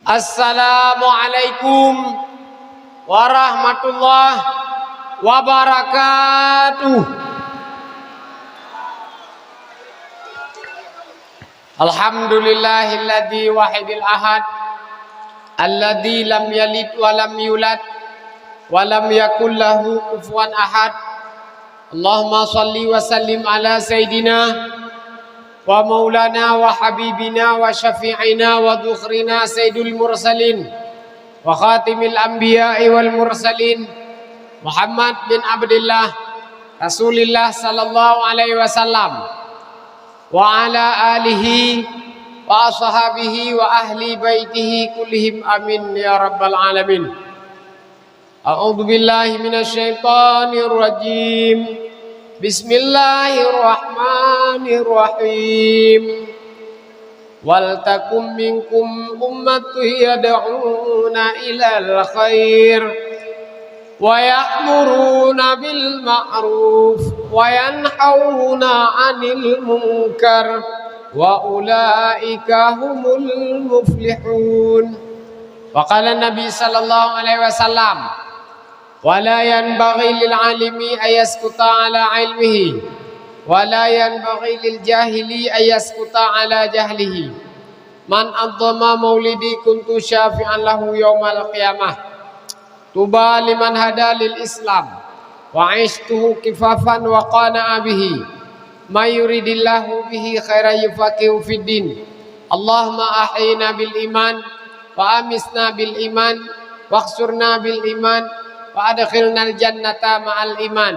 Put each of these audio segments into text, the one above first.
Assalamualaikum warahmatullahi wabarakatuh. Alhamdulillahilladzi wahidil ahad alladzi lam yalid wa lam yulad wa lam yakul lahu kufuwan ahad. Allahumma shalli wa sallim ala sayidina wa maulana wa habibina wa syafi'ina wa dhukhrina sayyidul mursalin wa khatimil anbiya'i wal mursalin Muhammad bin Abdullah Rasulillah sallallahu alaihi wasallam wa ala alihi wa ashabihi wa ahli baitihi kullihim amin ya rabbal alamin. A'udzu billahi minasy syaithanir rajim. Bismillahirrahmanirrahim. Wal takum minkum ummatun yad'una ilal khair wa ya'muruna bil ma'ruf wa yanhauna 'anil munkar wa ulaika humul muflihun. Wa qala Nabi sallallahu alaihi wasallam, wala yanbaghi lil alimi ayaskuta ala ilmihi wala yanbaghi lil jahili ayaskuta ala jahlihi. Man adzama maulidi kuntu syafi'an lahu yaumal qiyamah. Tuba liman hada lil islam wa aishtuhu kifafan wa qana'a bihi. May yuridillahu bihi khairan yufaqihu fid din. Allahumma ahyina bil iman wa amisna bil iman waqsurna bil iman wa adkhilnal jannata ma'al iman.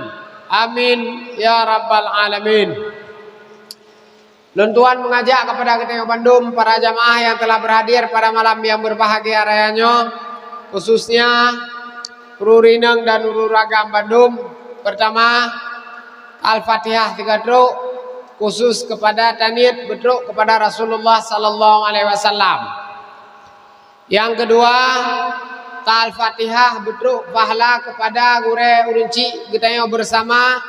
Amin ya rabbal alamin. Luntuan mengajak kepada kita Bandung, para jamaah yang telah berhadir pada malam yang berbahagia rayanya, khususnya Uru Rineng dan Uru Ragam Bandung. Pertama, Al-Fatihah 3 truk khusus kepada Tanit bedruk kepada Rasulullah sallallahu alaihi wasallam. Yang kedua, Al-Fatihah bedruk pahala kepada Gure Urinci kita bersama,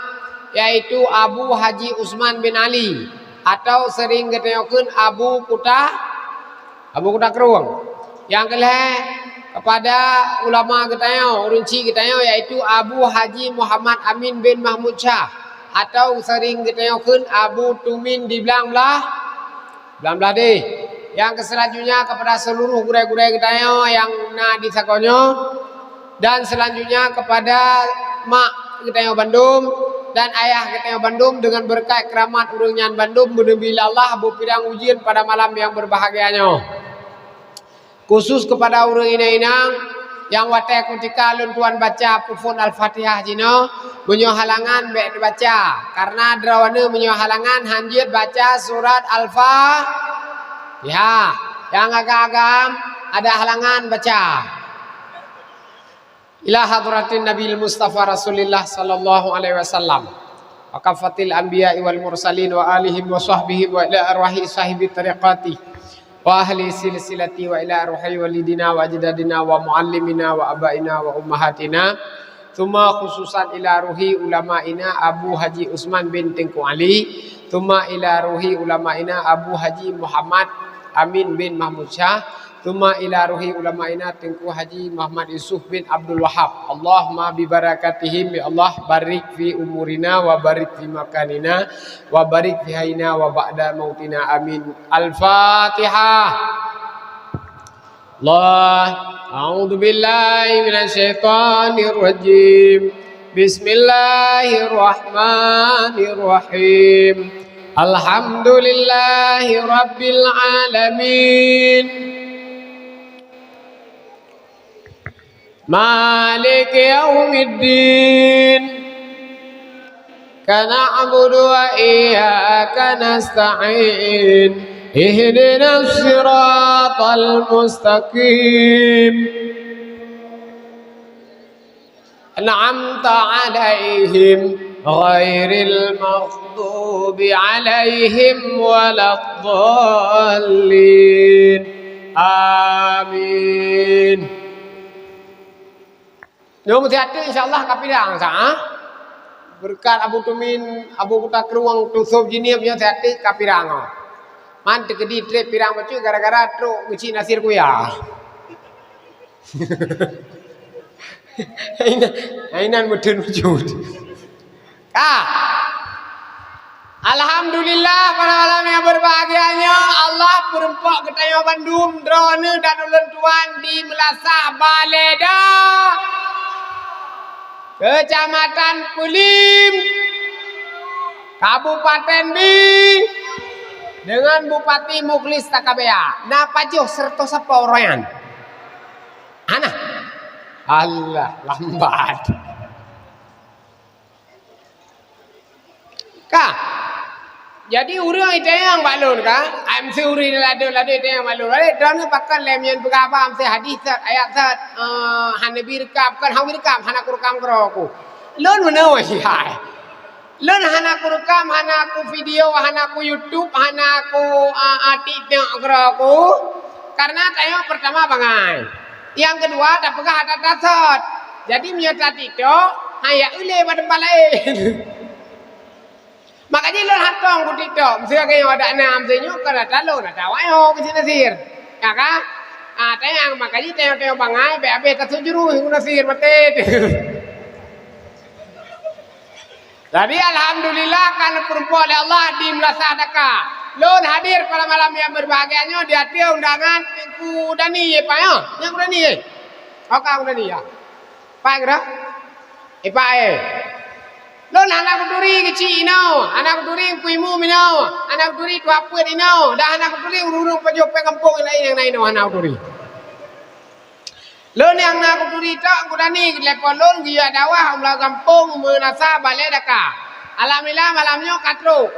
yaitu Abu Haji Usman bin Ali atau sering kita Abu Kuta Keruang. Yang kelima kepada ulama kita Urinci kita yaitu Abu Haji Muhammad Amin bin Mahmud Shah atau sering kita Abu Tumin di Belang-Belah deh. Yang selanjutnya kepada seluruh gure-gure kita yang di Sakonyo, dan selanjutnya kepada mak kita Bandung dan ayah kita Bandung dengan berkat keramat urungan Bandung mudah-mudahan Allah bupidang ujian pada malam yang berbahagianya. Khusus kepada urung inang yang watai ketika luntuan baca pufun Al-Fatihah jino menyo halangan baik baca karena drawana menyo halangan hanjir baca surat Al-Fatihah. Ya, yang agak-agak ada halangan baca. Ila hadratin Nabi Mustafa Rasulillah sallallahu alaihi wasallam. Wa kafatil anbiya'i wal mursalin wa alihim wa sahbihi wa ila arwahi sahibi tariqati wa ahli silsilati wa ila arwahi walidina wa ajdadina wa muallimina wa abaina wa ummahatina. Thumma khususan ila ruhi ulama'ina Abu Haji Usman bin Tengku Ali. Thumma ila ruhi ulama'ina Abu Haji Muhammad Amin bin Mahmud Shah. Thumma ila ruhi ulama'ina Tengku Haji Muhammad Yusuf bin Abdul Wahab. Allahumma bi barakatihim ya Allah barik fi umurina wa barik fi makanina wa barik fi hayna wa ba'da mautina amin. Al-Fatihah. Allah a'udzu billahi minasy syaithanir rajim. Bismillahirrahmanirrahim. Alhamdulillahi rabbil alamin. Maliki yaumiddin. Na'budu wa iyyaka nasta'in. Ihdinas siratal mustaqim. An'amta 'alaihim ghairil maghdubi 'alaihim waladdallin. Amin. Nyom hati insyaallah kapidang sa. Berkat Abu Tumin, Abu Kuta Keruang tusuk jinia punya hati kapidang. Man tekedi trip pirang bacu gara-gara truk ngeci nasir kuya. Ainan mudun wujud. Alhamdulillah para malam yang berbahagianya, Allah perempak ketanya Bandung drone dan ulun tuan di Melasah Baleda, Kecamatan Pulim, Kabupaten B, dengan Bupati Mukhlis Takabea. Napa jo serta sapa oroyan? Ana. Allah lambat. Jadi urang itu yang balun ka, amsi uri lado itu yang balun. Ada drone pakan lemyan berapa amsi hadis ayat hanabi rekap kan hawi rekap hana kurkam keroku. Lon mana wasi hai. Lon hana kurkam hana ku video hana ku YouTube hana ku TikTok keroku. Karena tayo pertama bangai. Yang kedua tak pegah ada tasot. Jadi menyata TikTok hanya ule pada lain. Makanya lo hatong ku TikTok, mesti kayak ada enam senyum karena talo nak tahu ayo ke sini nasir, ya kan? Tayang makanya tayang bangai, be tersujuru ku nasir mati. Jadi alhamdulillah kan perempuan oleh Allah di Melasah Daka. Lo hadir pada malam yang berbahagianya di hati undangan ku Dani ya pak ya, yang Dani ya, oke Dani ya, pak kira, pak Lon anak kuduri kecil inau, anak kuduri kuimu minau, anak kuduri tua puat inau, dah anak kuduri urung pejok kampung yang lain inau anak kuduri. Lon yang anak kuduri tak kudani lepon lon dia dawah ulah kampung Menasah Baledaka. Alhamdulillah malamnya katro.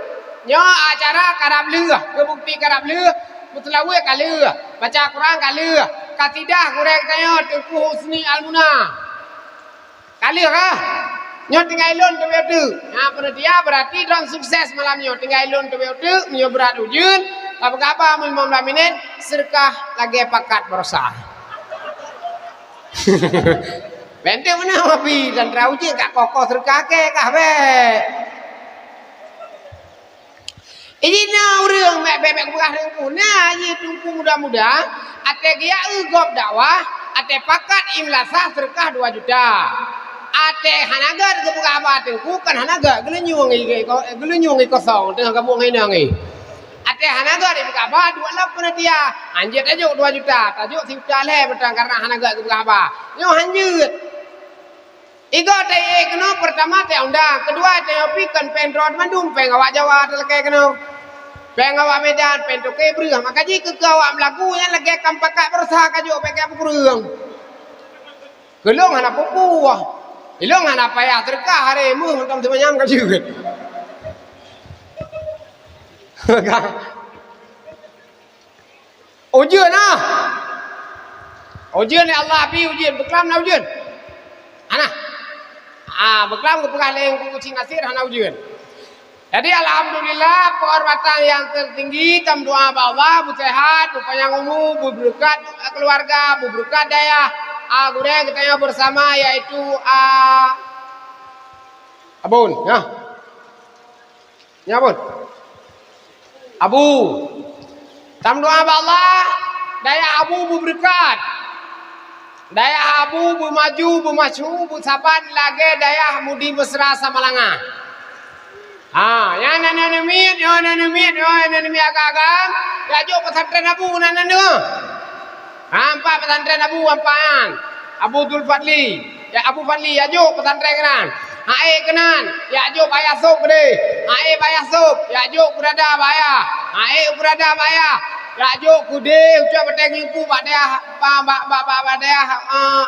Nyo acara karab leuh, kebukti karab leuh, mutlawe kaleuh, baca Quran kaleuh, katidah kurang tayo Tengku Husni Almuna. Kaleuh kah? Nyo tinggal ilun tu betu. Nah, dia berarti don sukses malamnya. Tinggal ilun tu betu, nyo berat ujun. Apa-apa 15 minit serkah lagi pakat berusaha. Bente mana wapi dan rauji kak kokoh serkah ke kah be. Ini na urang bebek begah rengku. Nah, ye tungku muda-muda ate gia ugop dakwah, ate pakat imlasah serkah 2 juta. Ate hanaga ke buka apa tengku kan hanaga gelenyung kosong tengah kampung hinang ate hanaga di buka apa 28 dia anjir tajuk 2 juta tajuk 10 juta leh betang karena hanaga ke buka apa nyo hanjut igo te keno pertama te undang kedua te opi kan pendrod mandum pengawak Jawa teleke keno pengawak Medan pentoke breuh makaji ke awak melaku yang lagi kampakak berusaha kajuk pekak pukurung gelong hana pupuh ilong hana payah terkah hari mu hentam semuanya kan juga. Ujian ah. Ujian ni Allah api ujian beklam na ujian. Ana. Beklam ku pegaleng ku kucing nasir hana ujian. Jadi alhamdulillah kehormatan yang tertinggi tam doa Allah bu sehat, bu panjang umur, bu berkat keluarga, bu berkat daya. Gure kita bersama yaitu Abun ya. Ya Abun. Abu. Tam doa Allah daya Abu bu berkat. Daya Abu bu maju bu macu bu saban lagi daya mudi mesra sama langa. Yang nanimit agak-agak ya jo pesantren Abu nananu. Hampa pesantren Abu Ampaan Abu Dul Fadli ya Abu Fadli ya jo pesantren kenan hae kenan ya jo bayar sop gede hae bayar sop ya jo berada bayar hae berada bayar ya jo kude ucap beteng lupu badaya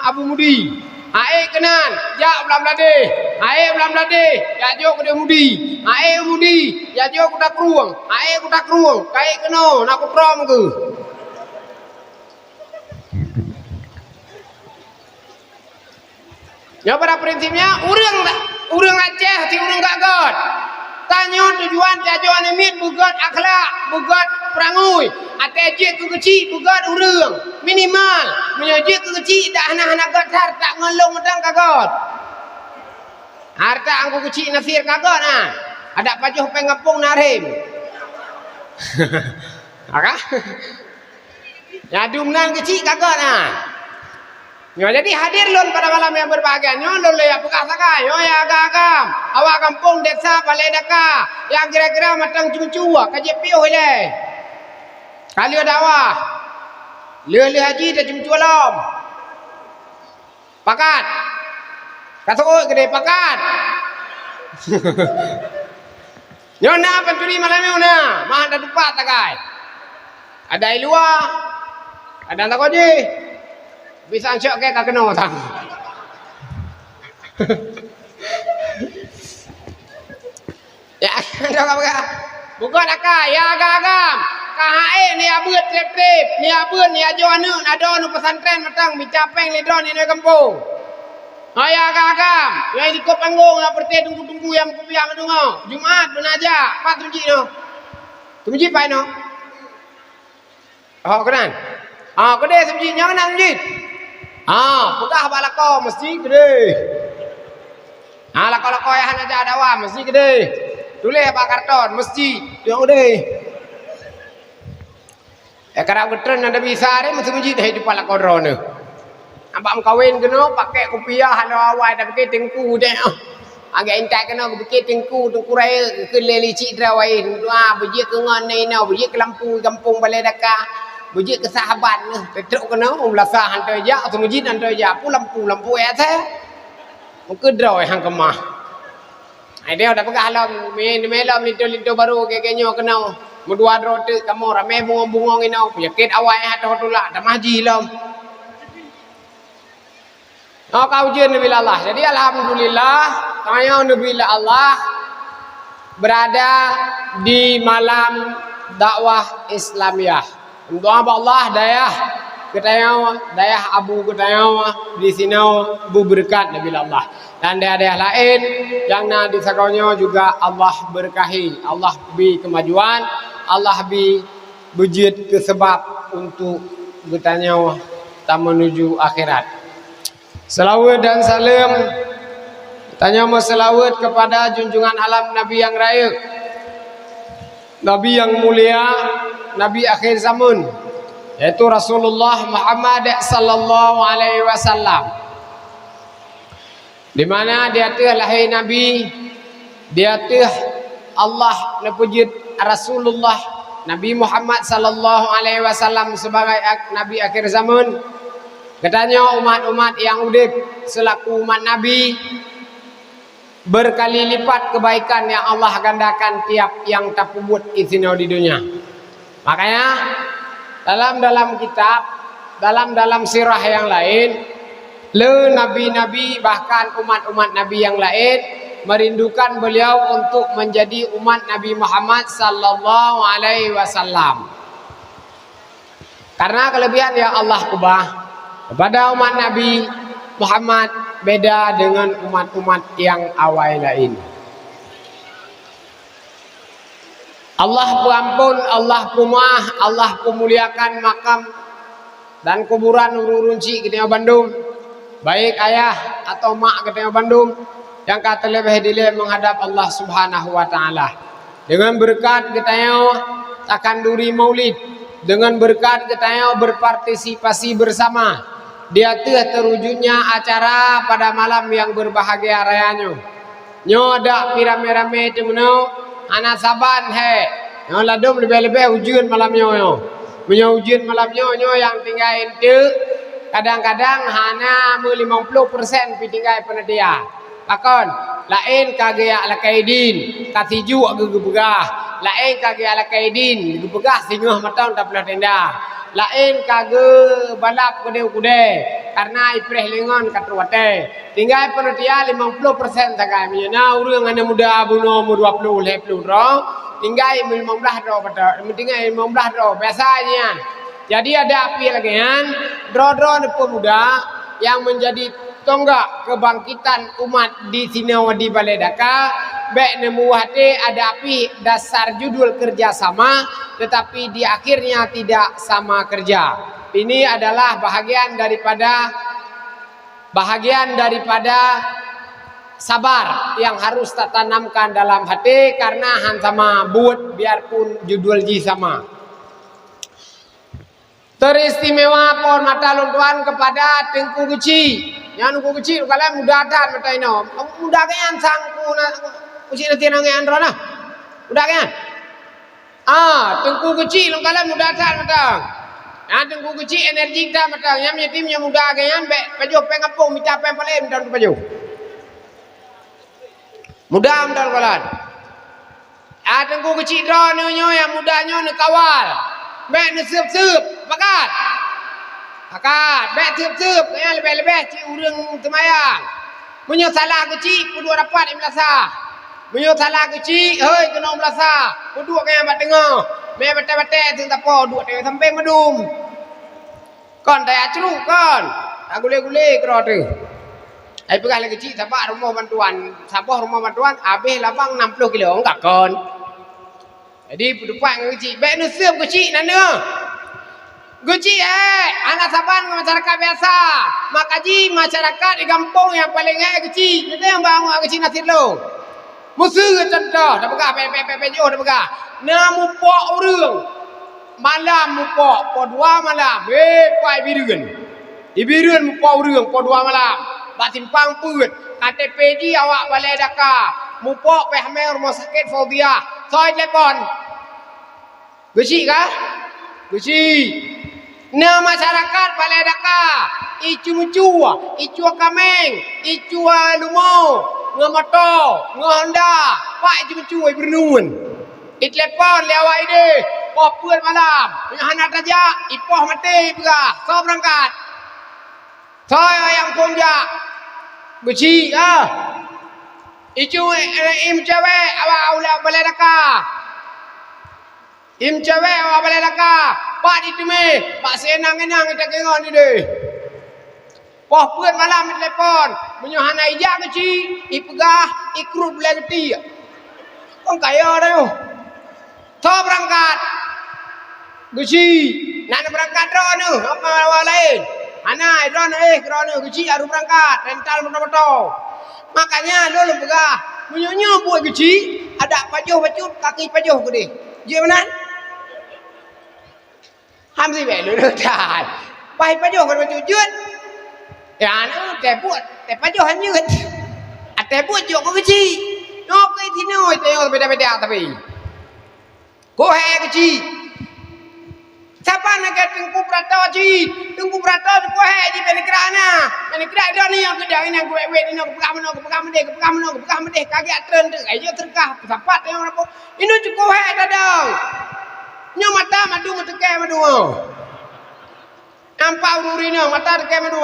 Abu Mudi hae kenan ya belam lade ya jo kude Mudi hae Mudi ya jo kuda kruang kae keno nak kutrom ke ya pada prinsipnya urang Aceh si urang gagot. Tanya tujuan tujuan amit bugat akhlak, bugat perangui. Ate je ku kecil bugat urang minimal. Menyaje ku kecil dak anak-anak gatar tak ngelong medang gagot. Harta angku kecil nasir gagot Ada pajuh pengepung narim. Aka? Ya dumnan kecil gagot Nyo jadi hadir lon pada malam yang berbahagia. Nyo lon ya pekah sakai. Nyo ya agak-agam. Awak kampung desa Balai Daka. Yang kira-kira matang cuma-cuma. Kaji piuh le. Kali ada awak. Lih haji dah cuma-cuma lom. Pakat. Kata gede pakat. Nyo na pencuri malam nyo na. Mah ada tempat sakai. Ada ilua. Ada tak koji. Bisa ancok ke kena tang. Ya, ada apa? Bukan akak, ya agam. Kahae ni abut trip-trip, ni abun ni ajo anu, ada anu pesantren matang bicapeng ledron ni kampung. Ya agam. Yang ikut panggung yang perti tunggu-tunggu yang kupiah menunggu. Jumaat menajak, pat tunji no. Tunji pai no. Oh, kenan. Kedai semji jangan nak masjid. Pekah balako mesti gede. Lako-lako yang aja ada wah mesti gede. Tulis pak karton mesti yang gede. Kalau getren ada bisa ada mesti masjid hidup balako drone. Nampak kawin kena pakai kopiah halo awal dah pakai tengku deh. Agak entak kena pakai tengku raya ke lelicik drawai. Berjik ke nganai nau, berjik ke lampu kampung Balai Daka. Bujik ke sahabat ni, petruk kena, belasah hantar je, atau masjid hantar je, pu lampu ya saya. Mungkin draw yang kemah. Dia dah pegang alam, melam lintu baru kayaknya kena. Mudua draw tu, kamu ramai bunga-bunga ini, penyakit awal yang hatau tulak, dah maji lam. Kau ujian Nabi Allah. Jadi alhamdulillah, tanya Nabi Allah berada di malam dakwah Islamiyah. Doa Allah dayah dayah abu ketayau di sini bu berkat Nabi Allah dan dayah lain yang na di sakonyo juga Allah berkahi, Allah bi kemajuan, Allah bi bujud ke sebab untuk bertanya tak menuju akhirat. Selawat dan salam tanya selawat kepada junjungan alam Nabi yang raya, Nabi yang mulia, Nabi akhir zaman, yaitu Rasulullah Muhammad sallallahu alaihi wasallam. Di mana dia telah lahir Nabi, dia telah Allah nepujud Rasulullah Nabi Muhammad sallallahu alaihi wasallam sebagai Nabi akhir zaman. Katanya umat-umat yang udip selaku umat Nabi berkali lipat kebaikan yang Allah gandakan tiap yang tak pubut isino di dunia. Makanya dalam kitab, dalam sirah yang lain, nabi-nabi bahkan umat-umat Nabi yang lain merindukan beliau untuk menjadi umat Nabi Muhammad sallallahu alaihi wasallam. Karena kelebihan yang Allah ubah kepada umat Nabi Muhammad beda dengan umat-umat yang awal lain. Allah pengampun, Allah pemah, Allah pemuliakan makam dan kuburan urunci kita Bandung. Baik ayah atau mak kita Bandung yang kata lebih dile menghadap Allah Subhanahu wa taala. Dengan berkat kita takkan duri maulid, dengan berkat kita berpartisipasi bersama. Dia terwujudnya acara pada malam yang berbahagia rayanya. Nyo ada pirame-rame temenau anak saban yang ladum lebih-lebih ujian malamnya punya ujian malamnya yang tinggal itu kadang-kadang hanya 50% tinggal penadia lakon lain kage ala kaidin katiju agak begah lain kage ala kaidin begah singoh matang tak pernah tenda lain kage balap kude-kude karena ipreh lengon katruate tinggal penadia 50% sagai menyana urang ane muda buno umur 20 leplu ro tinggal 15 ro pada tinggal 15 ro biasanya. Jadi ada api lagi kan dro-dro pemuda yang menjadi tonggak kebangkitan umat di sini di Balai Daka. Baik nemu hati ada api dasar judul kerjasama tetapi di akhirnya tidak sama kerja. Ini adalah bahagian daripada sabar yang harus kita tanamkan dalam hati karena sama buat biarpun judul ji sama. Teristimewa pohon mata luntuan kepada Tengku Kecil. Yang Tengku Kecil kalian mudah dan mata ini. Mudah kan sangku kuci nanti nang yang rona. Mudah kan? Tengku Kecil kalian mudah dan mata. Yang Tengku Kecil energi dah mata. Yang yatimnya mudah kan? Baju pengapung minta pempalem dan baju. Mudah mudah kalian. Tengku Kecil drone yang mudahnya nak kawal. Bek nak seup-seup, pakat. Bek seup-seup, yang lebih-lebih cik urang temayang. Munyo salah kecil, kedua rapat yang belasah. Munyo salah kecil, hei kena belasah. Kedua kaya bat dengar. Me batai-batai tu tak apa, duk tengok sampai medum. Kon tak ceruk kon. Tak gulai-gulai kera tu. Ai pegah lagi kecil sabak rumah bantuan, habis labang 60 kilo enggak kon. Jadi depan dengan kecil. Baik ni siap kecil nana. Kecil anak saban masyarakat biasa. Makaji masyarakat di kampung yang paling kecil. Itu yang bangun kecil nasi lo. Musuh contoh. Dah pegah. Pejoh dah pegah. Namu pok urang. Malam mu pok 2 malam. Pai biruan. Ibiruan mu pok urang. Pok 2 malam. Bak simpang put. KTP di awak balai Dakar. Mu pok pehmel rumah sakit fobia. Soal telepon. Gecik kah? Gecik. Nah masyarakat Balai Dakar. Icu mucua. Icu kameng. Icu lumau. Ngamoto. Ngahonda. Pak icu mucua bernun. Telepon lewat ide. Poh puan malam. Menyahanat raja. Ipoh mati pegah. So berangkat. Soal yang punjak. Gecik kah? Icu im cewek awak Balai Dakar. Im cewek awak Balai Dakar. Pak di teme, pak senang-enang kita kengon ni deh. Poh puan malam telefon, menyohana ijak kecil, ipegah ikrut belah geti. Kong kaya dah. So berangkat. Kecil, nak berangkat drone tu, apa awak lain? Anai drone kecil harus berangkat, rental motor-motor. Makanya dulu pegah menyonyo buat kecil ada pajuh bacut kaki pajuh gede. Je benar? Hamsi belu dah. Pai pajuh kan bacut jut. Ya no te buat te pajuh hanyut. Ate buat jo ko kecil. No ke tino tengok beda-beda tapi. Ko he kecil. Siapa nak Tengku Prata ji? Tengku Prata tu he ji penekrana. Penekra dah ni yang kedai ni aku wet ni aku pegang mendek kaki atren tu. Ayo terkah sapat yang apa. Ini cukup he dadang. Nyo mata madu metekai madu. Nampak ururinya mata tekai madu.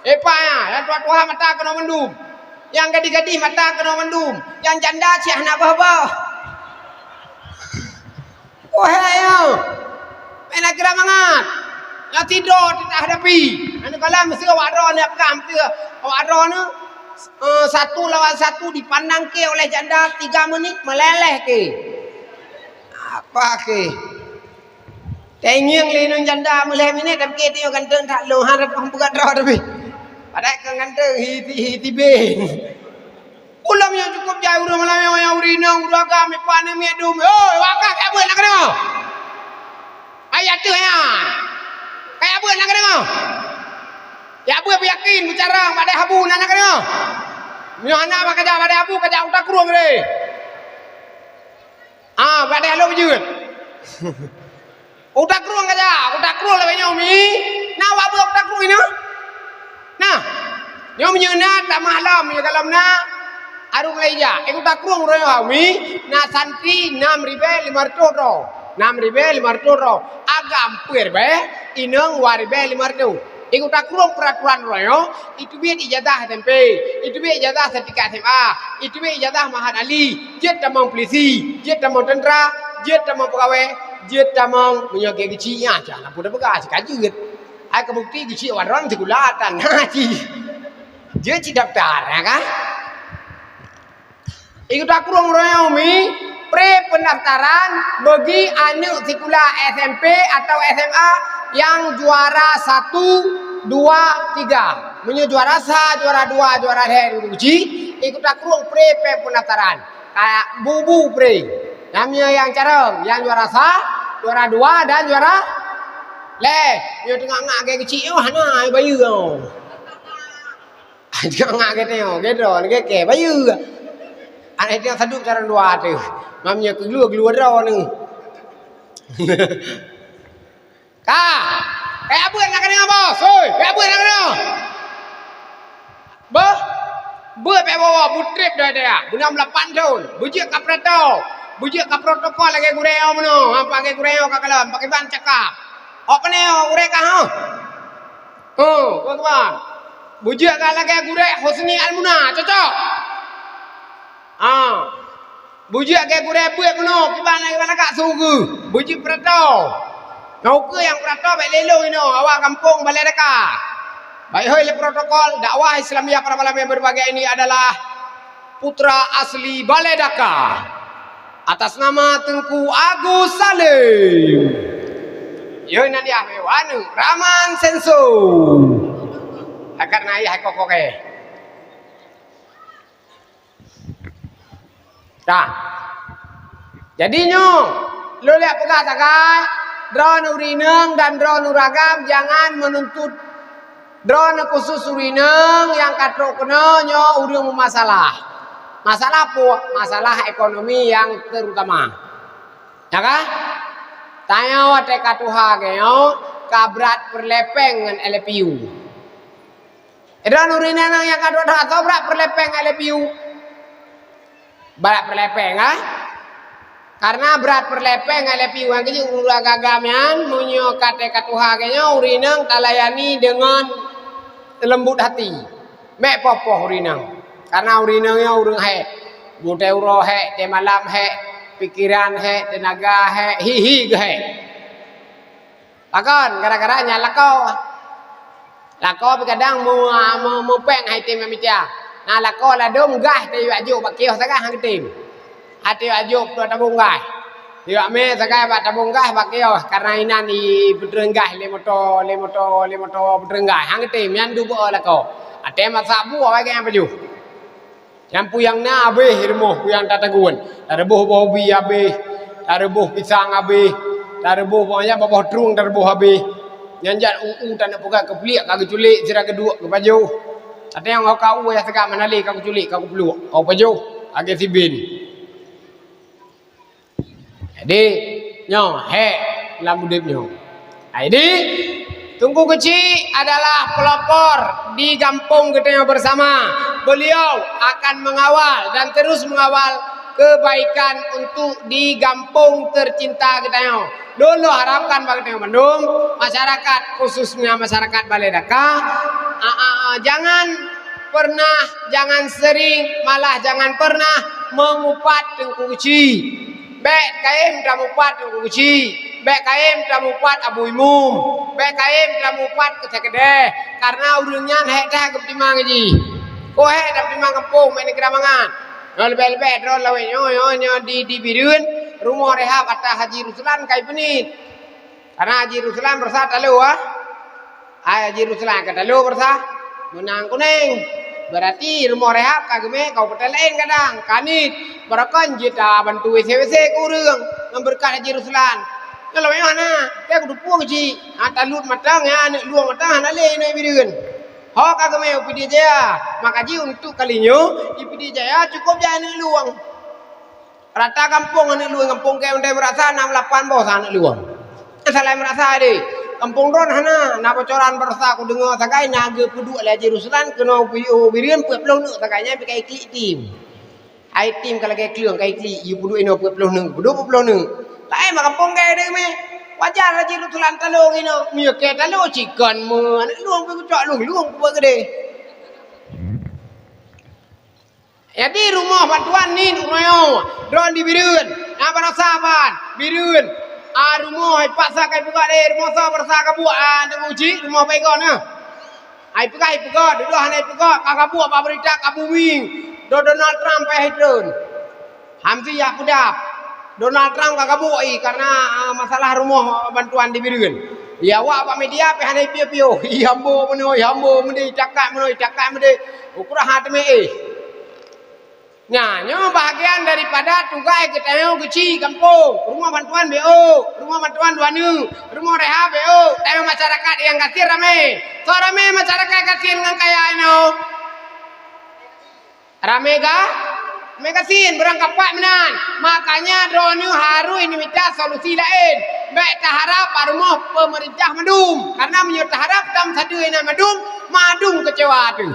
Epa ya, yang tua-tua mata kena mendum. Yang gadis-gadis mata kena mendum. Yang janda ciah nak bah-bah. Oh he ya. Enak kira mangat. Yang tidur tidak hadapi. Anu kalau mesti awak ro ni apa mesti awak ro ni 1 lawan 1 dipandang ke oleh janda 3 menit meleleh ke. Apa ke? Tengyang lenung janda meleleh minit tapi ke tengok ganteng tak lo harap pembuka ro tapi. Padahal kan ganteng hiti ben. Ulam yang cukup jauh udah malam yang urina uraga me pane me dum. Oh, wakak apa nak kena? Ayat tu ya. Kayak apa nak kena? Ya apa yakin bicara pada habu nak kena? Nyana apa kerja pada habu kerja utak kurung ni. Pada lo bujut. Utak kurung lah banyak mi. Nah apa utak kurung ini? Nah, nyom nyena tak malam ya kalau na aru leja. Utak kurung royo mi. Na santri 6.500 6.500 agam puer be ineng 2.500 ikut kurung peraturan royo itu biar ijazah SMP itu biar ijazah sertifikat SMA itu biar ijazah Mahat Ali jet tamang polisi jet tamang tentera jet tamang pegawai jet tamang menyoge kecilnya jangan pun bekas kajut ai kebukti kecil waron sekulatan haji jet daftar ya kan ikut kurung royo mi pre pendaftaran bagi anak sekolah SMP atau SMA yang juara 1, 2, 3. Menyo juara 1, juara 2, juara 3 uji ikut kurung pre pendaftaran. Kayak bubu pre. Namanya yang careng, yang juara 1, juara 2 dan juara Le, yo tengah ngak ke kecil hana bayu kau. Tengah ngak ke teo, gitu, ke bayu. Anak dia saduk cara dua tu. Mamnya keluar dah ni. Ka, kayak apa nak kena bos? Oi, kayak apa nak kena? Pe bawa butrip dah dia. Bulan 8 tahun. Bujik ka protokol lagi gureo meno. Apa ke gureo ka kalam, pakai ban cakap. Apa ni gure ka ha? Tuan-tuan. Bujik ka lagi gure Husni Almuna, cocok. Bujik ke gure buat meno, piban lagi balak sugu. Bujik prato. Kau ke yang prato baik lelo ino, awak kampung Balai Daka. Baik hoi protokol dakwah Islamiyah para malam yang berbagai ini adalah putra asli Balai Daka. Atas nama Tengku Agus Salim. Yo nanti ahwanu Raman Senso. Akar nai hai kokoke. Dah. Jadinya lo lihat pegas akai drone urineng dan drone uragam jangan menuntut drone khusus urineng yang katro kena nyo urang masalah. Masalah apa? Masalah ekonomi yang terutama. Ya kan? Tanya wate katuha keo kabrat perlepeng dengan LPU. Drone urineng yang katro atau berat perlepeng LPU. Berat perlepeng ah? Karena berat perlepeng LPU yang kecil ulah gagamian munyo kate katuha kenya urinang talayani dengan lembut hati. Mek popoh urinang. Karena urinangnya urang he. Bute uro he, te malam he, pikiran he, tenaga he, hihi he. Lakon gara-gara nyalako. Lako kadang mu peng hai tim mitia. Nah lako la dom gah te aju bakio sagah hang tim. Ati ajuk tu tabung gas. Dia me sakai ba tabung gas bakio karena inan di bedrenggah le motor bedrenggah hang tim yan du bo la ko. Ate masak bu awak yang baju. Yang puyang na abe hirmo puyang tatagun. Tarbuh bobi abe, tarbuh pisang abe, tarbuh pokoknya bawah trung tarbuh abe. Nyanjat tan nak pegang kepliak kagak culik sira kedua ke baju. Ate yang kau ya sagak manali kagak culik kagak peluk. Kau baju age sibin. Jadi, nyo he dalam hidupnya. Jadi, Tungku Kecil adalah pelopor di kampung kita bersama. Beliau akan mengawal dan terus mengawal kebaikan untuk di kampung tercinta kita. Dulu harapkan bagi kita Bandung, masyarakat khususnya masyarakat Balai Daka, jangan sering, malah jangan pernah mengupat Tungku Kecil. Bek kaim damupat Tungku Kecil, bek kaim damupat Abu Imum, bek kaim damupat Kecekede, karena urungnya hek dah ketimang ji. Ko hek dah ketimang kampung main keramangan. Lebih drone lawan nyo di Birun rumah rehab atas Haji Ruslan kai penit. Karena Haji Ruslan bersah talu Haji Ruslan kata talu bersah menang kuning. Berarti rumah rehab kageme kau petelain kadang kanit barakan jita bantu WC kurang memberkat Haji Ruslan. Kalau mana? Dia kudu puang ji. Talut matang ya anak luang matang hanale no Birun. Ho kageme UPD Jaya. Makaji untuk kalinya UPD Jaya cukup je anak luang. Rata kampung anak luang kampung ke undai merasa 68 bos anak luang. Salah merasa deh. Kampung Ron hana na bocoran bersa aku dengar sakai naga peduk le Haji Ruslan kena Birun puet pelong nak sakainya pakai klik tim. Ai tim kalau kai kleung kai klik you peduk ino puet pelong nang peduk pelong nang. Tai mak kampung ke de me. Wajar Haji Ruslan talong ino. Mio ke talong chicken mu anak luang pe kucak luang puet gede. Jadi rumah bantuan ni rumah Ron di Birun. Na barasaban Birun. Rumah paksa kai buka deh rumah sa bersa kabuan dengan uji rumah pegon na. Ai pegai pegon duduk hanai pegon kakabu apa berita kabuming. Donald Trump pe hidron. Hamzi ya pudap. Donald Trump kakabu karena masalah rumah bantuan di Birun. Ya awak apa media pe hanai pio-pio. Hambo menoi hambo mende cakap menoi. Ukurah hat me Nyo bahagian daripada tugas kita yang kecil kampung, rumah bantuan BO, rumah bantuan duanu, rumah rehab BO, tayo masyarakat yang kasir rame. So rame masyarakat kasir dengan kaya ini. Rame ga? Megasin berangkat pak menan. Makanya drone haru ini minta solusi lain. Baik taharap rumah pemerintah madum. Karena menyerta harap tam sadu ina madum kecewa tu.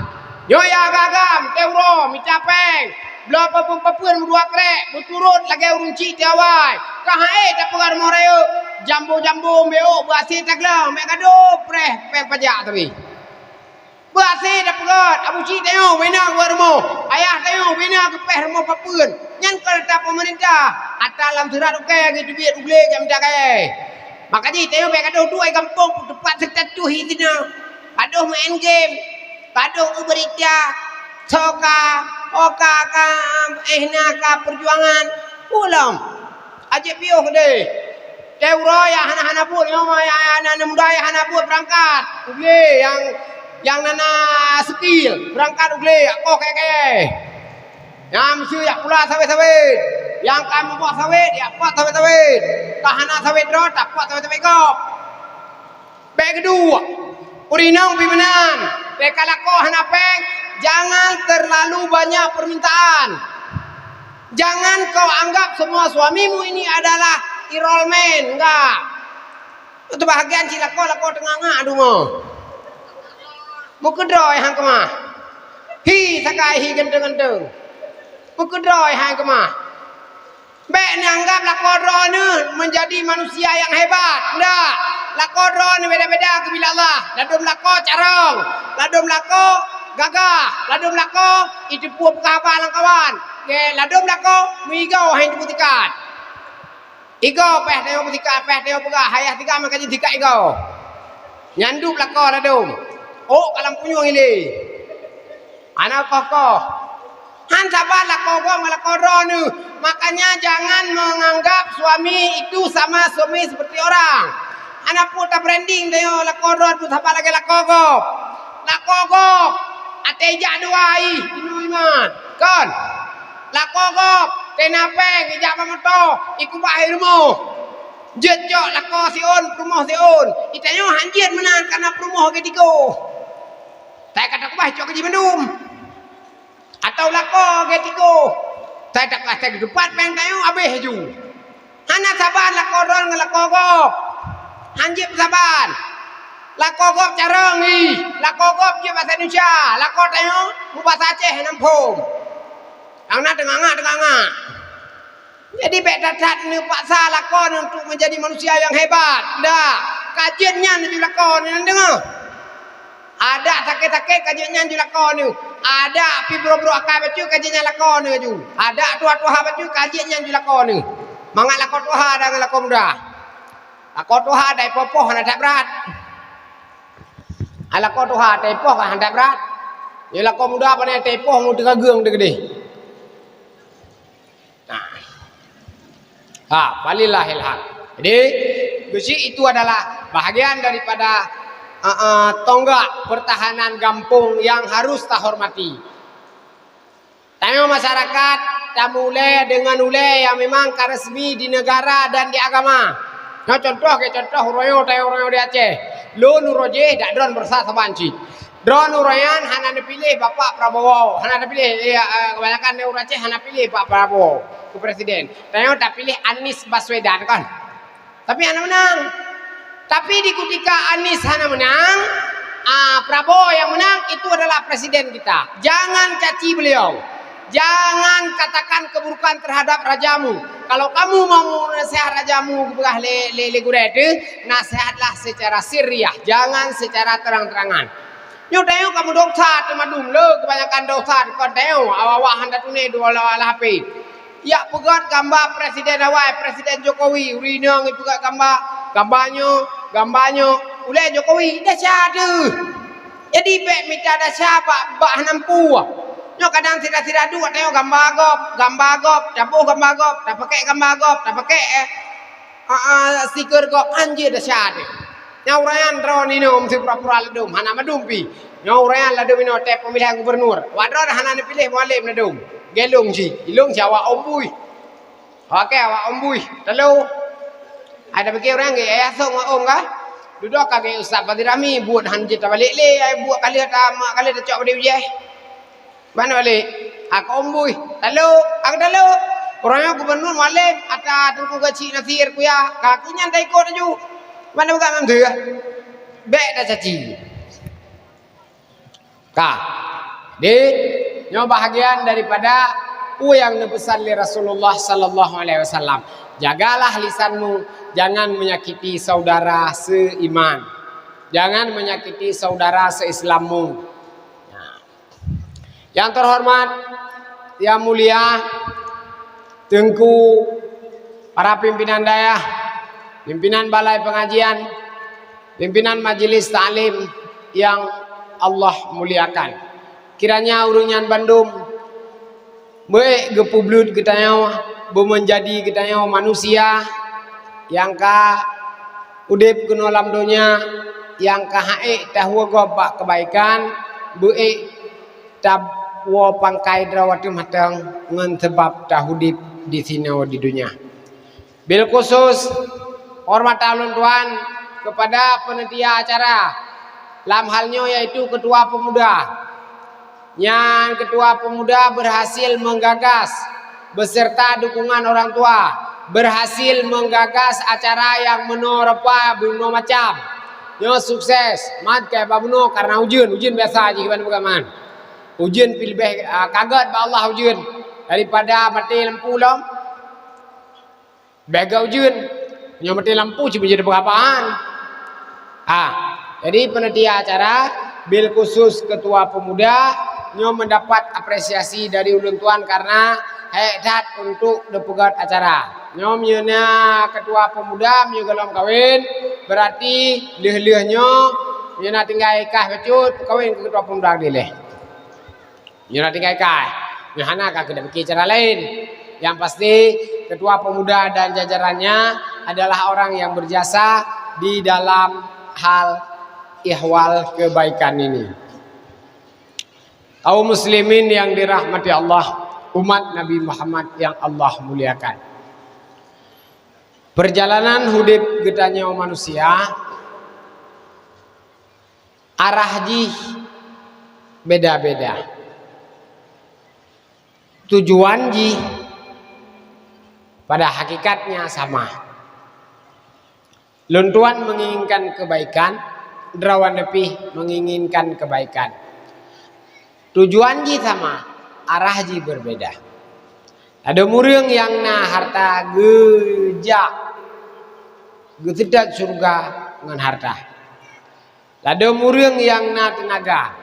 Yo ya gagam teuro micapeng. Belah papun dua krek, berturut lagi urunci tiawai. Kahai tak pengar moreo, jambu beo berasi taglang, mek kado preh peng pajak tapi. Berasi tak pengar, abu ci tengok bina bermo, ayah tengok bina ke peh rumah papun. Nyan kereta pemerintah, atalam surat okey gitu biar uble jam jagai. Makanya tengok mek kado tu ai kampung tepat setatu hitina. Aduh main game, aduh berita. Soka, oka ka, ka perjuangan, pulang. Ajak piuh deh. Teuro ya hana pun, yo ya hana muda ya hana pun berangkat. Ugle yang nana skill berangkat ugle, aku kayak. Yang mesti ya pula sawit-sawit. Yang kamu buat sawit, ya buat sawit-sawit. Kahana sawit ro, tak buat sawit-sawit kop. Baik kedua, urinang pimenan. Bekalako hana peng. Jangan terlalu banyak permintaan. Jangan kau anggap semua suamimu ini adalah enrollment. Enggak. Itu bahagian cilako lako tengah aduh mo. Mukedroy hang kemah. Hi sakai hi genteng-genteng. Mukedroy hang kemah. Baik anggap lako drone menjadi manusia yang hebat. Enggak. Lako drone beda-beda ke bila Allah. Ladum lako carong. Ladum lako gagah, ladum lako itu puap kabar lang kawan. Ke ladum lako migau hain putikat. Igo peh teo putikat, peh teo pegah, hayah tiga makanya tiga igo. Nyandup lako ladum. Oh kalam punyung ini. Anak kokoh. Han sabar lako gua ngalako drone. Makanya jangan menganggap suami itu sama suami seperti orang. Anak puta branding teo lako drone tu sabar lagi lako go. Lako go. Atejak duai inu iman kan lakogop tenapeng ijak pamoto iku bahirmu jejok lako siun perumoh siun itanyo hanjir menan karena perumoh ke tigo saya kata kubah cok ke Bandung atau lako ke tigo saya tak kasih ke depan peng tayo abeh ju hana saban lako ron ngelakogop hanjir saban lakogop carang ni, lakogop je bahasa Indonesia, lakot ayo bahasa Aceh Nampung. Yang nak dengar. Jadi bedatat ni paksa lakon untuk menjadi manusia yang hebat. Dah, kajiannya ni lakon ni dengar. Ada sakit-sakit kajiannya di lakon ni. Ada pi bro-bro akal bacu kajiannya lakon ni ju. Ada tua-tua bacu kajiannya di lakon ni. Mangat lakon tua dengan lakon muda. Lakon tua dai popoh nak tak berat. Ala kau tu ha tepoh kan hendak berat. Yalah kau muda pandai tepoh mu tengah geung de gede. Nah. Walillahil haq. Jadi besi itu adalah bahagian daripada tonggak pertahanan kampung yang harus kita hormati. Tengok masyarakat tak mulai dengan ulai yang memang resmi di negara dan di agama. Nah contoh royo di Aceh. Lo nuroje dak drone bersah sabanci. Drone urayan hana dipilih Bapak Prabowo, hana dipilih kebanyakan di Aceh hana pilih Pak Prabowo ke presiden. Tengok tak pilih Anies Baswedan kan. Tapi hana menang. Tapi di ketika Anies hana menang, Prabowo yang menang itu adalah presiden kita. Jangan caci beliau. Jangan katakan keburukan terhadap rajamu. Kalau kamu mau nasihat rajamu begah le gurede, nasihatlah secara sirriyah, jangan secara terang-terangan. Nyo tengok kamu dokter temadum le kebanyakan dokter kon tengok awak hendak tune dua HP. Ya pegat gambar presiden awak, Presiden Jokowi, urinang pegat gambarnya ulai Jokowi dah ada. Jadi bek minta dah siapa bak nampu. Nyo kadang tidak dua tengok gambar gop, campur gambar gop, tak pakai gambar gop, tak pakai stiker gop anjir dah syade. Nyau rayan drone ini om si pura-pura ledum, hana madum pi. Nyau rayan ledum ini tep pemilihan gubernur. Wadron hana pilih mualim ledum. gelung si ilung si awak ombui oke awak ombui telu ada bagi orang ke ayah sok ngom kah duduk kagak Ustaz Fadil Rami buat hanjit balik le ai buat kali ada mak kali ada cok pada ujeh mana balik aku ombui telu aku telu orangnya gubernur malam ata tunggu gaji nasir ku ya kakinya tak ikut aju mana bukan mam dia baik dah caci kah di nyo bahagian daripada yang dipesan oleh Rasulullah sallallahu alaihi wasallam. Jagalah lisanmu, jangan menyakiti saudara seiman. Jangan menyakiti saudara seislammu. Nah. Yang terhormat, yang mulia, Tengku para pimpinan daerah, pimpinan balai pengajian, pimpinan majelis ta'lim yang Allah muliakan. Kiranya urunyan Bandung baik gepublut getayau menjadi getayau manusia yang ka udip kena alam dunia yang ka hae tahu gobak kebaikan baik tabwa pangkai drawati matang ngan sebab tahudip di sini di dunia. Bil khusus hormat alun tuan kepada panitia acara dalam halnya yaitu ketua pemuda. Yang ketua pemuda berhasil menggagas beserta dukungan orang tua berhasil menggagas acara yang menorpa buno macam yo sukses mat kayak babuno karena ujian biasa aja gimana bukan man ujian pilih kaget ba Allah ujian daripada mati lampu lom bega ujian nyo mati lampu cuma jadi berapaan jadi panitia acara bil khusus ketua pemuda nyo mendapat apresiasi dari ulun tuan karena hedat untuk depegat acara. Nyo nyena ketua pemuda nyo galom kawin berarti leh-leh nyo nyena tinggal ikah becut kawin ke ketua pemuda dileh. Nyena tinggal ikah. Nyana ka kada bikin cara lain. Yang pasti ketua pemuda dan jajarannya adalah orang yang berjasa di dalam hal ihwal kebaikan ini. Kaum muslimin yang dirahmati Allah, umat Nabi Muhammad yang Allah muliakan. Perjalanan hidup getanya manusia arah jih beda-beda. Tujuan jih pada hakikatnya sama. Luntuan menginginkan kebaikan, derawan nepih menginginkan kebaikan. Tujuan ji sama, arah ji berbeda. Ada murung yang na harta gejak, gesedat surga dengan harta. Ada murung yang na tenaga,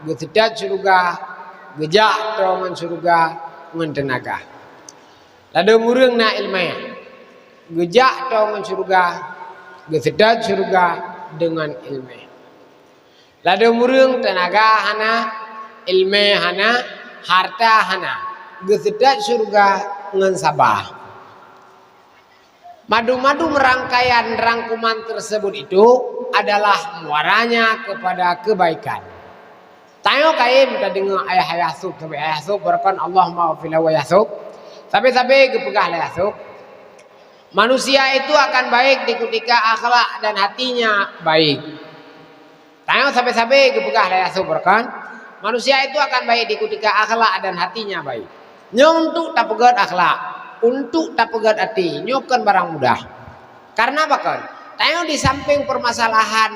gesedat surga, gejak dengan surga dengan tenaga. Ada murung na ilmiah, gejak dengan surga, gesedat surga dengan ilmiah. Ada murung tenaga hana ilmu hana harta hana gesedat surga ngan sabah. Madu-madu merangkaian rangkuman tersebut itu adalah muaranya kepada kebaikan. Tayo kaim kita dengar ayah Yasub sampai ayah Yasub berkan Allah maafillah wa Yasub sampai kepegah lah Yasub. Manusia itu akan baik di ketika akhlak dan hatinya baik. Tayo sampai kepegah lah Yasub berkan manusia itu akan baik di ketika akhlak dan hatinya baik. Nyo untuk tak pegat akhlak, untuk tak pegat hati, nyo kan barang mudah. Karena apa kan? Tayo di samping permasalahan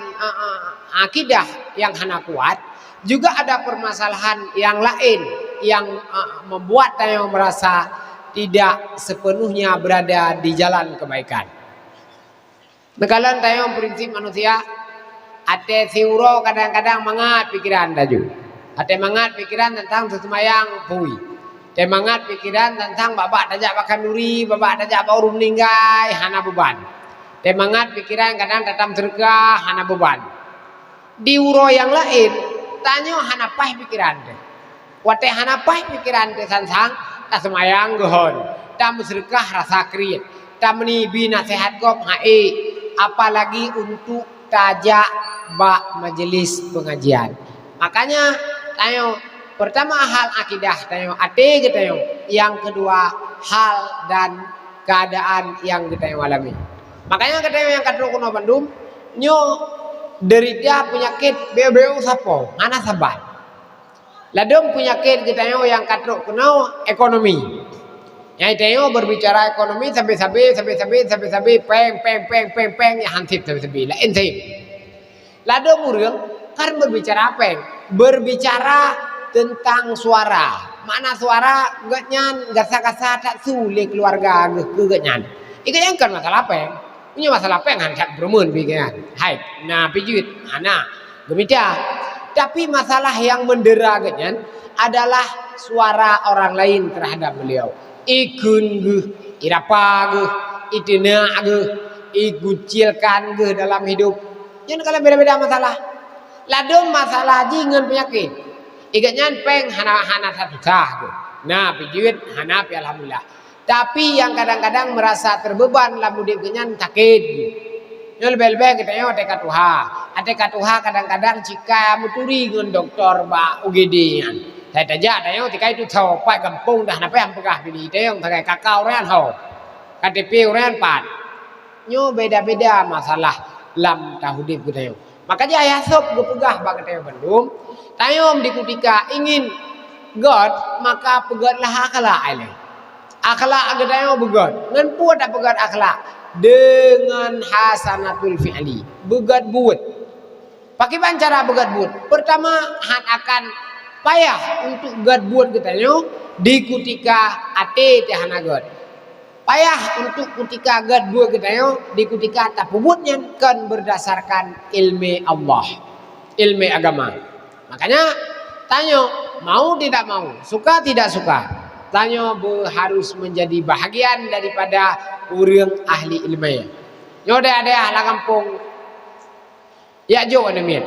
akidah yang hana kuat, juga ada permasalahan yang lain yang membuat tayo merasa tidak sepenuhnya berada di jalan kebaikan. Nekalan tayo prinsip manusia, ate siuro kadang-kadang mangat pikiran daju. Ada mangat pikiran tentang sesemayang pui. Ada mangat pikiran tentang babak tajak makan duri, babak tajak baru meninggal, hana beban. Ada mangat pikiran kadang datam surga, hana beban. Di uro yang lain, tanya hana pah pikiran deh. Wate hana pah pikiran deh sansang, tak semayang gehon. Tak musyrikah rasa kriit. Tak menibi nasihat kop hae. Apalagi untuk tajak bak majelis pengajian. Makanya tayo pertama hal akidah tayo ate kita yo. Yang kedua hal dan keadaan yang kita alami. Makanya kita yang kadro kuno Bandung nyo derita penyakit beo-beo sapo, ana sabat. Ladom penyakit kita yang kadro kuno ekonomi. Yang tayo berbicara ekonomi sampai peng ya hansip sampai lah ensip. Ladom urang kan berbicara apa? Berbicara tentang suara. Mana suara gatnyan gasa-gasa tak sulit keluarga gatnyan. Iku yang kan masalah apa? Punya masalah apa yang hancat bermun bikin. Hai, nah pijit, ana gemita. Tapi masalah yang mendera gatnyan adalah suara orang lain terhadap beliau. Ikun geh, irapa geh, itena geh, igucilkan geh dalam hidup. Yang kalian beda-beda masalah. Ladom masalah jingan penyakit. Igatnya peng hana satu sah. Nah, pijit hana pi alhamdulillah. Tapi yang kadang-kadang merasa terbeban lah mudik kenyan sakit. Yang lebih-lebih kita yo teka tuha. Teka tuha kadang-kadang jika muturi dengan dokter ba UGD yan. Saya tanya tayo tika itu tahu pai kampung dah napa yang pegah pilih tayo takai kakao rean ho. KTP rean pat. Nyo beda-beda masalah lam tahudip kita yo. Makanya ayah sob pegah ba kita yo Bandung. Tayo di ketika ingin God maka pegatlah akhlak ele. Akhlak agadayo begat. Ngan puat tak pegat akhlak dengan hasanatul fi'li. Begat buat. Pakai cara begat buat. Pertama han akan payah untuk gad buat kita yo di ketika ate teh hanagat. Payah untuk ketika gad buat kita yo di ketika tak buatnya kan berdasarkan ilmu Allah. Ilmu agama. Makanya tanya mau tidak mau, suka tidak suka. Tanya harus menjadi bahagian daripada orang ahli ilmu. Nyo ada lah kampung. Ya jo anemin.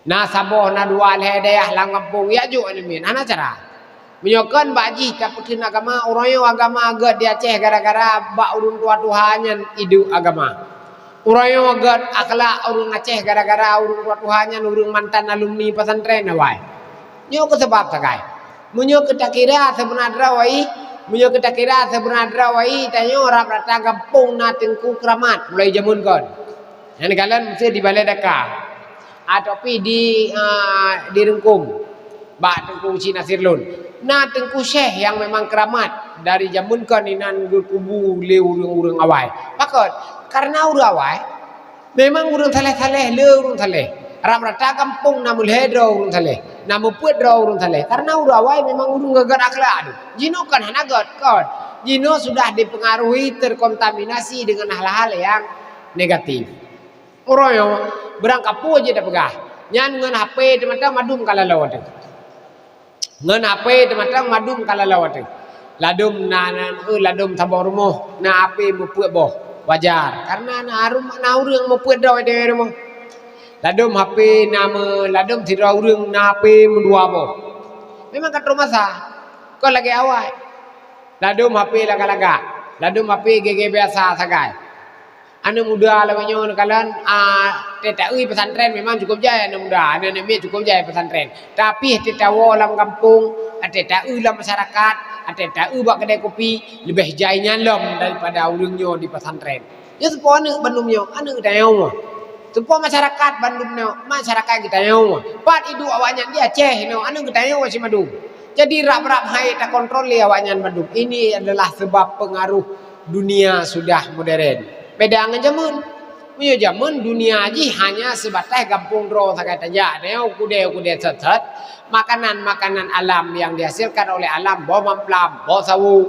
Na saboh na dua daerah lang kampung ya jo anemin. Ana cara. Menyokan baji kaputin agama oroyo agama agak di Aceh gara-gara bak urun tua Tuhannya idu agama. Oroyo agak akhlak urun Aceh gara-gara urun tua Tuhannya urun mantan alumni pesantren awai. Nyo ke sebab sakai. Munyo kita kira sebenarnya wai, munyo kita kira sebenarnya wai, tanyo orang rata kampung na tengku keramat mulai jamun kon. Yang kalian mesti di Balai Daka, ataupun di Rengkum, bak tengku Cina Sirlun. Nah tengku Syekh yang memang keramat dari jamun kon inan kubu le urang-urang awai. Pakot karena urang awai, memang urang saleh-saleh le urang saleh. Orang rata kampung na mulai dro urang saleh. Namu puat draw urun saleh karena urawai memang urun gagal akhlak. Jino kan hanagat kon. Jino sudah dipengaruhi terkontaminasi dengan hal-hal yang negatif. Oroyo berangkat pu aja dah pegah. Nyan ngan HP teman-teman madum kala lawat. Ngan HP teman-teman madum kala lawat. Ladum ladum tabor rumoh na HP mupuat boh. Wajar karena na urang mupuat draw de rumoh. Ladum HP nama ladum tidak urang na HP mendua boh. Memang kat rumah sah. Kau lagi awal. Ladum HP laga-laga. Ladum HP GG biasa sagai. Anu muda lawanyo kalian TTI pesantren memang cukup jaya anu muda. Anu mi cukup jaya pesantren. Tapi TTW dalam kampung, TTI dalam masyarakat, TTI buat kedai kopi lebih jayanya lom daripada urangnya di pesantren. Ya sepon Bandungnya anu dayo. Semua masyarakat Bandung masyarakat kita nyawa. Pat idu awaknya dia Aceh anu kita nyawa si Bandung. Jadi rap-rap hai tak kontrol li awaknya Bandung. Ini adalah sebab pengaruh dunia sudah modern. Beda dengan zaman. Punya zaman dunia aji hanya sebatas kampung dro sakai aja. Neo kude set. Makanan-makanan alam yang dihasilkan oleh alam, bawa mamplam, bawa sawu,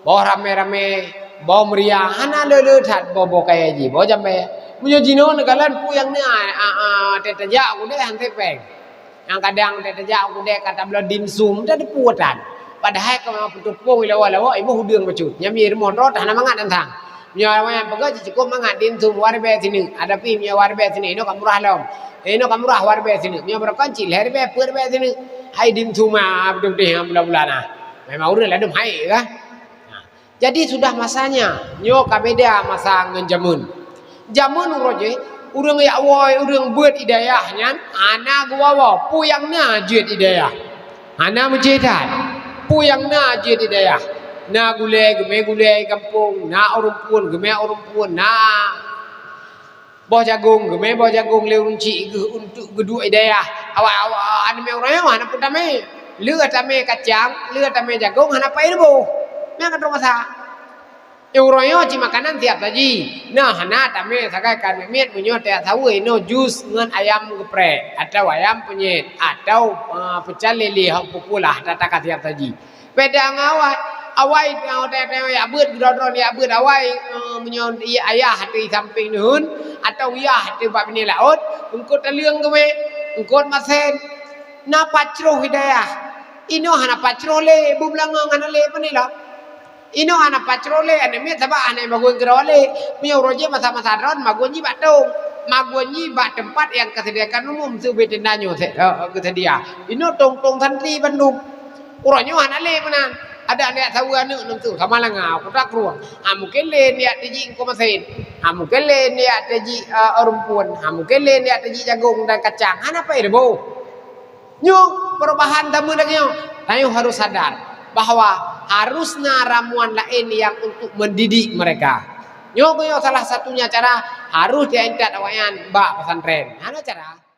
bawa rame-rame, bawa meriah. Hana lele tat bawa kayak aji, bawa jambe. Punya jino negalan pu yang ni teteja aku deh hantai peng. Yang kadang teteja aku deh kata belah dimsum dah dipuatan. Padahal kalau putu pung lawa ibu hudung bacut. Nyami remon rot hana mangat tentang. Punya yang pegah cukup mangat dimsum warbe sini. Ada pi punya warbe sini. Ino kamurah lom. Ino kamurah warbe sini. Punya berkancil herbe purbe sini. Hai dimsum betul deh bulan-bulan nah. Memang urang ladum hai kah? Jadi sudah masanya. Nyo kabeda masa ngenjamun. Jamun uroje urang ya woi urang beut hidayahnya ana gua puyang na jeut hidayah ana menjedat puyang na jeut hidayah na gulai kampung na urumpun geme urumpun na boh jagung geme boh jagung le unci untuk gedua hidayah awak anu me urang mana pun tame leur tame kacang leur tame jagung hana pai bu me kan rumah Euroyo ci makanan tiap saji. Nah, hana tame sakai kan miet punyo teh tahu no jus ngan ayam geprek atau ayam penyet atau pecel lele hak pupulah tata tiap saji. Pedang awai teh ya beut grodron ya beut awai menyo ayah di samping nuhun atau ya di bab ni laut engko teliang ke engko masen na pacro hidayah. Ino hana pacro le bublang ngana le panilah. Ino anak patrole ane mi sabah ane magun gerole mi uroje masa-masa ron magunji batong magunji bat tempat yang kesediakan umum sebetendanyo kesedia ino tong santri Bandung uronyo anak le menan ada anak tahu anu nentu sama langa kutak ruang mungkin le niat teji engko masin mungkin le niat teji rumpun mungkin le niat teji jagung dan kacang ana apa irbo nyo perubahan tamu nyo tayo harus sadar bahwa harusnya ramuan lain yang untuk mendidik mereka. Nyogo salah satunya cara harus diantar awayan bak pesantren. Mana cara?